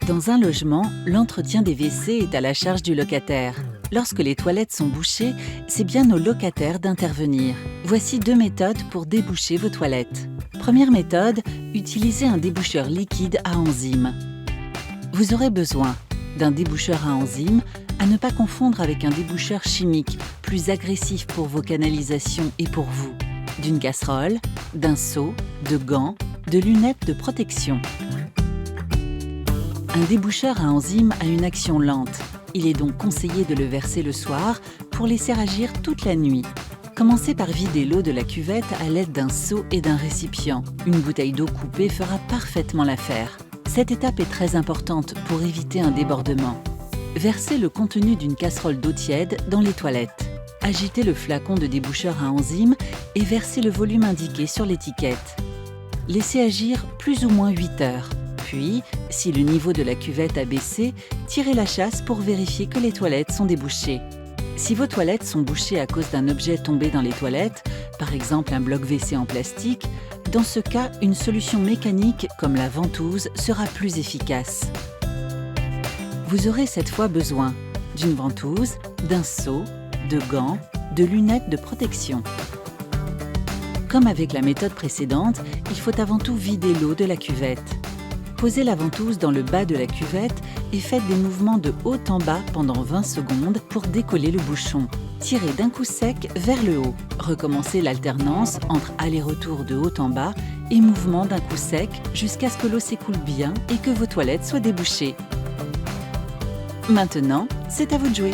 Dans un logement, l'entretien des WC est à la charge du locataire. Lorsque les toilettes sont bouchées, c'est bien au locataire d'intervenir. Voici 2 méthodes pour déboucher vos toilettes. Première méthode, utilisez un déboucheur liquide à enzymes. Vous aurez besoin d'un déboucheur à enzymes, à ne pas confondre avec un déboucheur chimique, plus agressif pour vos canalisations et pour vous, d'une casserole, d'un seau, de gants, de lunettes de protection. Un déboucheur à enzymes a une action lente. Il est donc conseillé de le verser le soir pour laisser agir toute la nuit. Commencez par vider l'eau de la cuvette à l'aide d'un seau et d'un récipient. Une bouteille d'eau coupée fera parfaitement l'affaire. Cette étape est très importante pour éviter un débordement. Versez le contenu d'une casserole d'eau tiède dans les toilettes. Agitez le flacon de déboucheur à enzymes et versez le volume indiqué sur l'étiquette. Laissez agir plus ou moins 8 heures. Puis, si le niveau de la cuvette a baissé, tirez la chasse pour vérifier que les toilettes sont débouchées. Si vos toilettes sont bouchées à cause d'un objet tombé dans les toilettes, par exemple un bloc WC en plastique, dans ce cas, une solution mécanique comme la ventouse sera plus efficace. Vous aurez cette fois besoin d'une ventouse, d'un seau, de gants, de lunettes de protection. Comme avec la méthode précédente, il faut avant tout vider l'eau de la cuvette. Posez la ventouse dans le bas de la cuvette et faites des mouvements de haut en bas pendant 20 secondes pour décoller le bouchon. Tirez d'un coup sec vers le haut. Recommencez l'alternance entre aller-retour de haut en bas et mouvement d'un coup sec jusqu'à ce que l'eau s'écoule bien et que vos toilettes soient débouchées. Maintenant, c'est à vous de jouer.